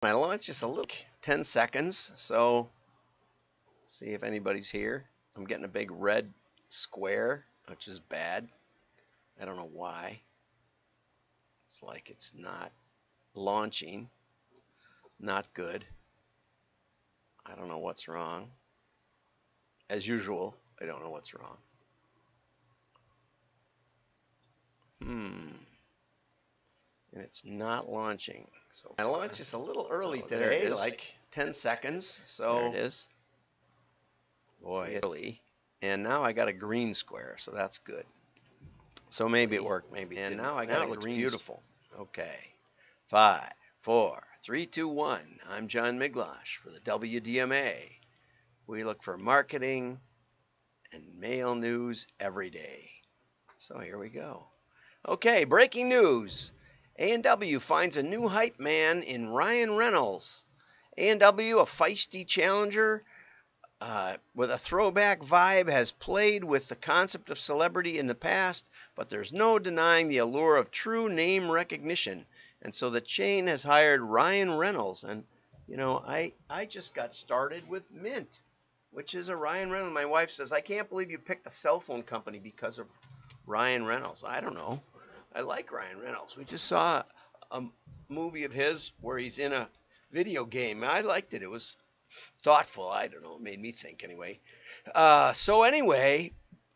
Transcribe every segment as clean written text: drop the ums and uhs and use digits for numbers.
My launch is a little 10 seconds, so see if anybody's here. I'm getting a big red square, which is bad. I don't know why. It's like it's not launching. Not good. I don't know what's wrong. As usual, I don't know what's wrong. And it's not launching. So my launch is a little early today, like 10 seconds. So there it is. Boy, early. And now I got a green square, so that's good. So maybe it worked, maybe it didn't. And now I got a green. Beautiful. Okay. 5, 4, 3, 2, 1. I'm John Miglosh for the WDMA. We look for marketing and mail news every day. So here we go. Okay, breaking news. A&W finds a new hype man in Ryan Reynolds. A&W, a feisty challenger with a throwback vibe, has played with the concept of celebrity in the past, but there's no denying the allure of true name recognition. And so the chain has hired Ryan Reynolds. And, you know, I just got started with Mint, which is a Ryan Reynolds. My wife says, I can't believe you picked a cell phone company because of Ryan Reynolds. I don't know. I like Ryan Reynolds. We just saw a movie of his where he's in a video game. I liked it. It was thoughtful. I don't know. It made me think anyway. So anyway,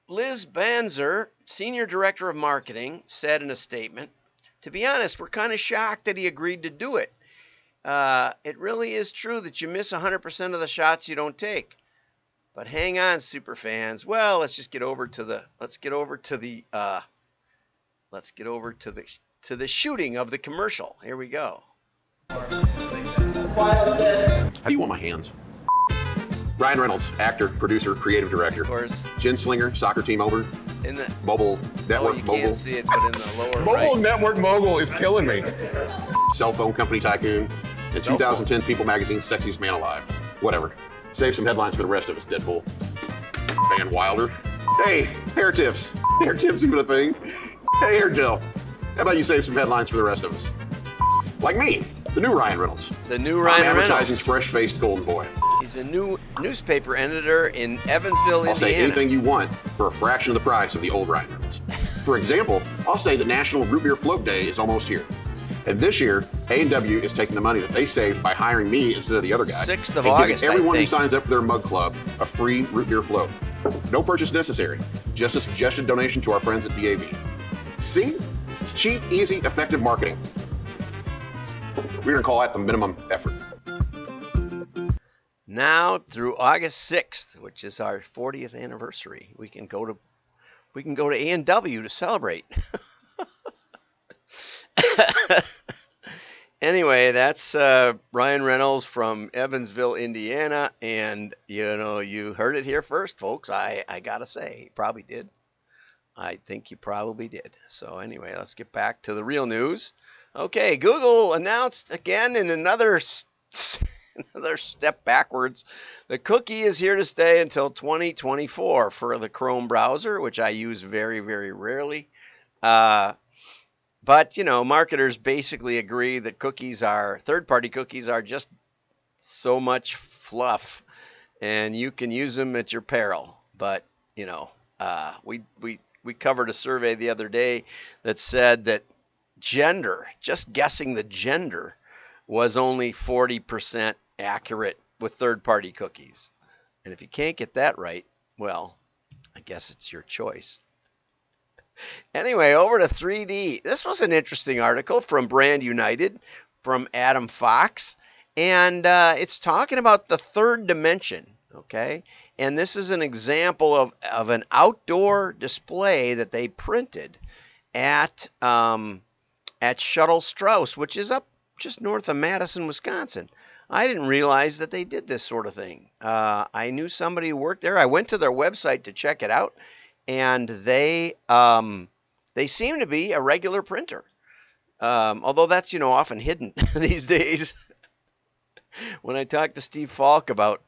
Liz Banzer, Senior Director of Marketing, said in a statement, to be honest, we're kind of shocked that he agreed to do it. It really is true that you miss 100% of the shots you don't take. But hang on, super fans. Well, let's get over to the shooting of the commercial. Here we go. How do you want my hands? Ryan Reynolds, actor, producer, creative director. Of course. Gin Slinger, soccer team owner. In the mobile network mogul. You can't see it, but in the lower Mobile right. network mogul is killing me. Cell phone company tycoon. And 2010 People Magazine's Sexiest Man Alive. Whatever. Save some headlines for the rest of us, Deadpool. Van Wilder. Hey, hair tips. Hair tips even a thing. Hey, hair gel. How about you save some headlines for the rest of us? Like me, the new Ryan Reynolds. The new Ryan Reynolds. Advertising's fresh-faced golden boy. He's a new newspaper editor in Evansville, Indiana. I'll say anything you want for a fraction of the price of the old Ryan Reynolds. For example, I'll say the National Root Beer Float Day is almost here. And this year, A&W is taking the money that they saved by hiring me instead of the other guy. 6th of and August, giving everyone who signs up for their mug club a free root beer float. No purchase necessary. Just a suggested donation to our friends at DAV. See? It's cheap, easy, effective marketing. We're going to call that the minimum effort. Now through August 6th, which is our 40th anniversary, we can go to A&W to celebrate. Anyway, that's Ryan Reynolds from Evansville, Indiana, and you heard it here first, folks. I gotta say, he probably did. I think you probably did. So anyway, let's get back to the real news. Okay, Google announced again in another step backwards. The cookie is here to stay until 2024 for the Chrome browser, which I use very, very rarely. But, marketers basically agree that third-party cookies are just so much fluff, and you can use them at your peril. But, we covered a survey the other day that said that just guessing the gender, was only 40% accurate with third-party cookies. And if you can't get that right, well, I guess it's your choice. Anyway, over to 3D. This was an interesting article from Brand United, from Adam Fox, and it's talking about the third dimension, okay? And this is an example of an outdoor display that they printed at Shuttle Strauss, which is up just north of Madison, Wisconsin. I didn't realize that they did this sort of thing. I knew somebody who worked there. I went to their website to check it out, and they seem to be a regular printer, although that's often hidden these days. When I talked to Steve Falk about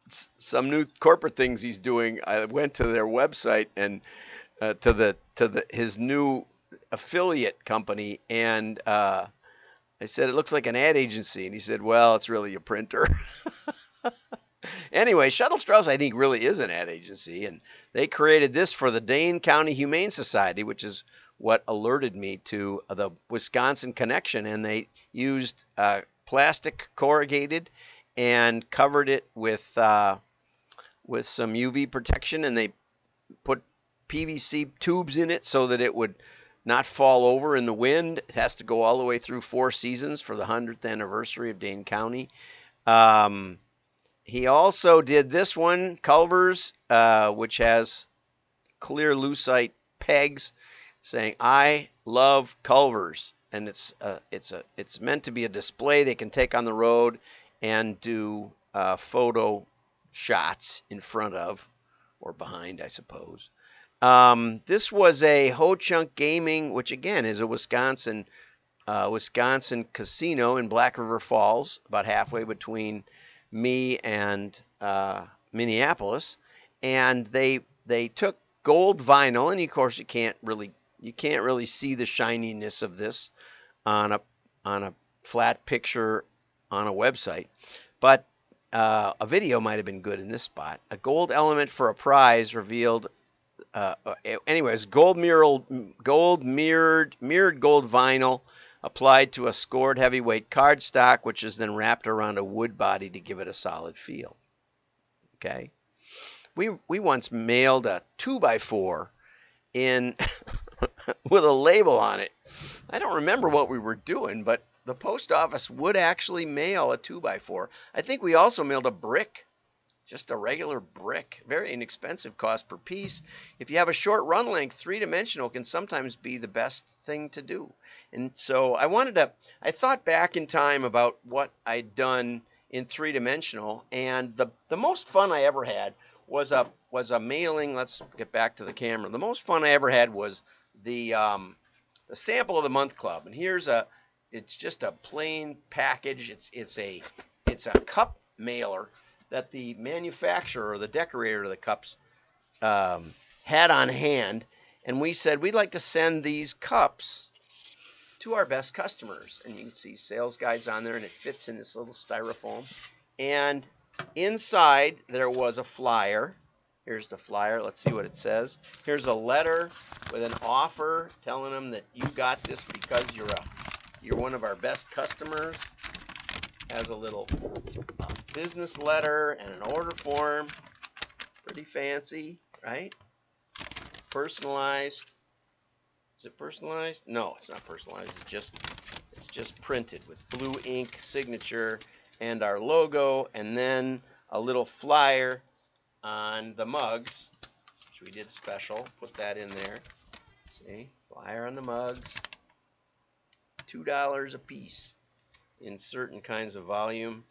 some new corporate things he's doing, I went to their website and to his new affiliate company, and I said, it looks like an ad agency. And he said, well, it's really a printer. Anyway, Shuttle Strauss, I think, really is an ad agency. And they created this for the Dane County Humane Society, which is what alerted me to the Wisconsin connection. And they used plastic corrugated and covered it with some UV protection. And they put PVC tubes in it so that it would not fall over in the wind. It has to go all the way through 4 seasons for the 100th anniversary of Dane County. He also did this one, Culver's, which has clear lucite pegs saying, I love Culver's. And it's meant to be a display they can take on the road and do photo shots in front of, or behind, I suppose. This was a Ho Chunk Gaming, which again is a Wisconsin casino in Black River Falls, about halfway between me and Minneapolis. And they took gold vinyl, and of course you can't really see the shininess of this on a flat picture on a website, but a video might have been good in this spot. A gold element for a prize revealed. Anyways, mirrored gold vinyl applied to a scored heavyweight cardstock, which is then wrapped around a wood body to give it a solid feel. Okay, we once mailed a 2x4 in with a label on it. I don't remember what we were doing, but the post office would actually mail a 2x4. I think we also mailed a brick. Just a regular brick, very inexpensive cost per piece. If you have a short run length, 3-dimensional can sometimes be the best thing to do. And so I thought back in time about what I'd done in 3-dimensional, and the most fun I ever had was a mailing. Let's get back to the camera. The most fun I ever had was the sample of the month club. And it's just a plain package. It's a cup mailer that the manufacturer or the decorator of the cups had on hand, and we said we'd like to send these cups to our best customers. And you can see sales guides on there, and it fits in this little styrofoam. And inside there was a flyer. Here's the flyer. Let's see what it says. Here's a letter with an offer telling them that you got this because you're one of our best customers. Has a little business letter and an order form. Pretty fancy, right? Personalized. Is it personalized? No, it's not personalized. It's just printed with blue ink signature and our logo, and then a little flyer on the mugs, which we did special. Put that in there. See, flyer on the mugs. $2 a piece. In certain kinds of volume.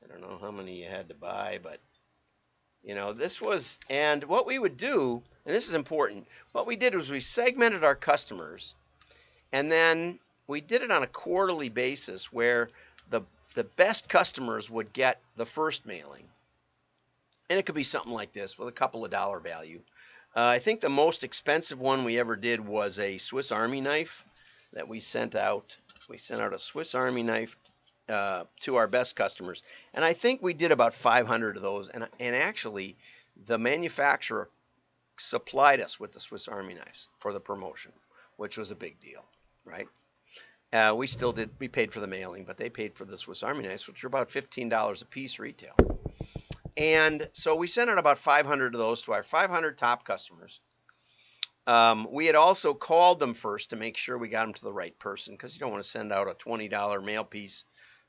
I don't know how many you had to buy, but this was, and what we would do, and this is important, what we did was we segmented our customers, and then we did it on a quarterly basis where the best customers would get the first mailing. And it could be something like this with a couple of dollar value. I think the most expensive one we ever did was a Swiss Army knife that we sent out. We sent out a Swiss Army knife to our best customers. And I think we did about 500 of those. And actually, the manufacturer supplied us with the Swiss Army knives for the promotion, which was a big deal, right? We paid for the mailing, but they paid for the Swiss Army knives, which were about $15 a piece retail. And so we sent out about 500 of those to our 500 top customers. We had also called them first to make sure we got them to the right person, because you don't want to send out a $20 mail piece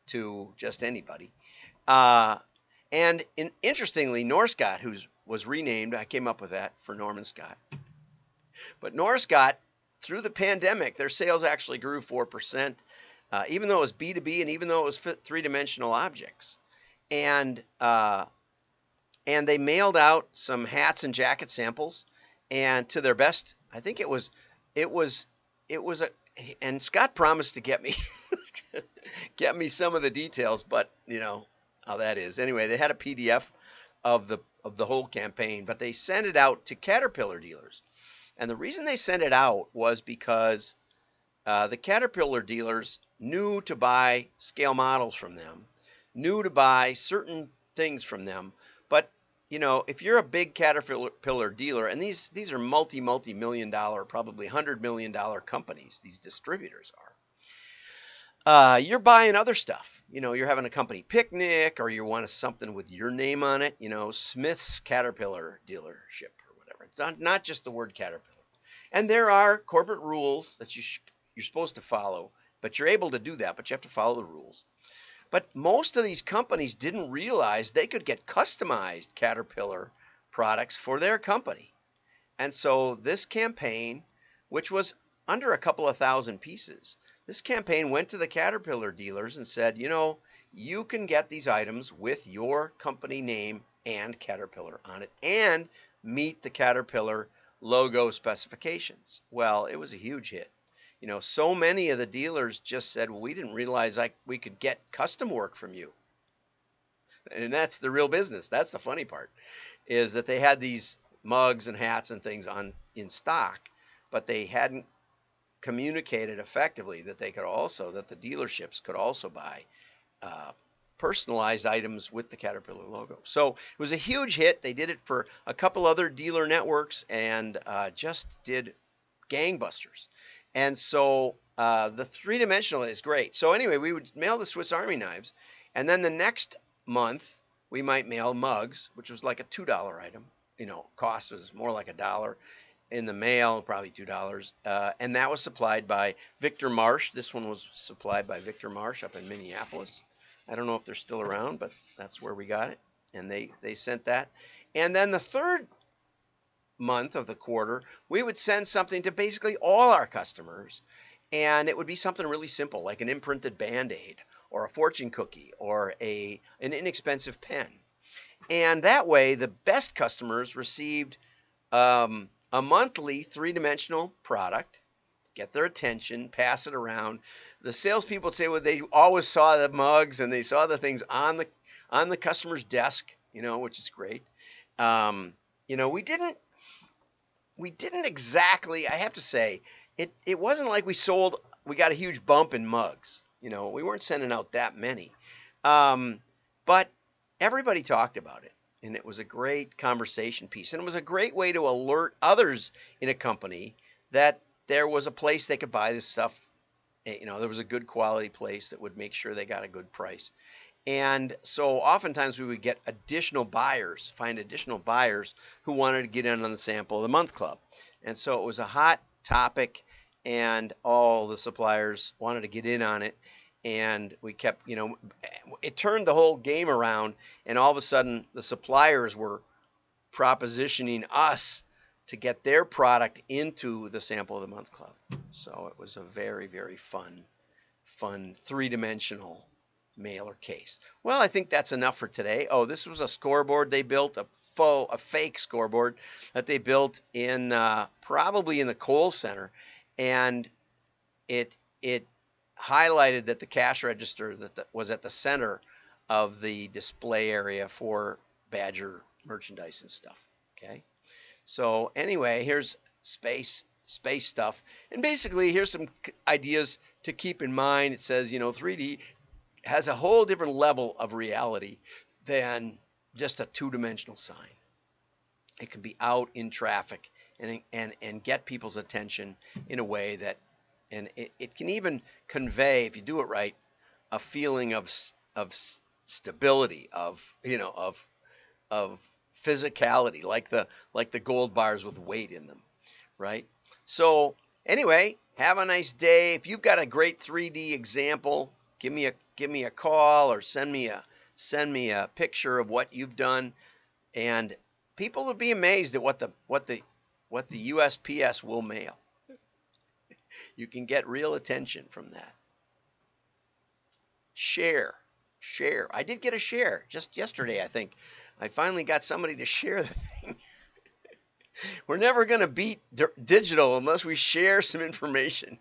to just anybody. And interestingly, Norscott, who was renamed, I came up with that for Norman Scott. But Norscott, through the pandemic, their sales actually grew 4%, even though it was B2B and even though it was 3-dimensional objects. And they mailed out some hats and jacket samples. And to their best, I think it was and Scott promised to get me some of the details, but you know how that is. Anyway, they had a PDF of the whole campaign, but they sent it out to Caterpillar dealers. And the reason they sent it out was because the Caterpillar dealers knew to buy scale models from them, knew to buy certain things from them. But, you know, if you're a big Caterpillar dealer, and these are multi-million dollar, probably $100 million companies, these distributors are, you're buying other stuff. You know, you're having a company picnic, or you want something with your name on it, you know, Smith's Caterpillar dealership or whatever. It's not just the word Caterpillar. And there are corporate rules that you're supposed to follow, but you're able to do that, but you have to follow the rules. But most of these companies didn't realize they could get customized Caterpillar products for their company. And so this campaign, which was under a couple of thousand pieces, this campaign went to the Caterpillar dealers and said, you know, you can get these items with your company name and Caterpillar on it and meet the Caterpillar logo specifications. Well, it was a huge hit. You know, so many of the dealers just said, well, we didn't realize we could get custom work from you. And that's the real business. That's the funny part, is that they had these mugs and hats and things in stock, but they hadn't communicated effectively that they could also, that the dealerships could also buy personalized items with the Caterpillar logo. So it was a huge hit. They did it for a couple other dealer networks and just did gangbusters. And so the three-dimensional is great. So anyway, we would mail the Swiss Army knives, and then the next month we might mail mugs, which was like a $2 item. You know, cost was more like $1 in the mail, probably $2. And that was supplied by Victor Marsh. This one was supplied by Victor Marsh up in Minneapolis. I don't know if they're still around, but that's where we got it. And they sent that. And then the third month of the quarter, we would send something to basically all our customers. And it would be something really simple, like an imprinted Band-Aid or a fortune cookie or an inexpensive pen. And that way, the best customers received a monthly three-dimensional product, get their attention, pass it around. The salespeople would say, well, they always saw the mugs and they saw the things on the customer's desk, you know, which is great. You know, we didn't exactly, I have to say, it wasn't like we got a huge bump in mugs. You know, we weren't sending out that many. But everybody talked about it, and it was a great conversation piece. And it was a great way to alert others in a company that there was a place they could buy this stuff. You know, there was a good quality place that would make sure they got a good price. And so oftentimes we would get find additional buyers who wanted to get in on the Sample of the Month Club. And so it was a hot topic, and all the suppliers wanted to get in on it. And we kept, you know, it turned the whole game around, and all of a sudden the suppliers were propositioning us to get their product into the Sample of the Month Club. So it was a very, very fun three-dimensional mailer case. Well, I think that's enough for today. Oh, this was a scoreboard they built, a fake scoreboard that they built in probably in the Kohl Center, and it highlighted that the cash register that was at the center of the display area for Badger merchandise and stuff. Okay, so anyway, here's space stuff, and basically here's some ideas to keep in mind. It says, you know, 3D has a whole different level of reality than just a two-dimensional sign. It can be out in traffic and get people's attention in a way that, and it can even convey, if you do it right, a feeling of stability, of, you know, of physicality, like the gold bars with weight in them, right? So anyway, have a nice day. If you've got a great 3D example, give me a call or send me a picture of what you've done, and people would be amazed at what the USPS will mail. You can get real attention from that. Share. I did get a share just yesterday, I think. I finally got somebody to share the thing. We're never going to beat digital unless we share some information.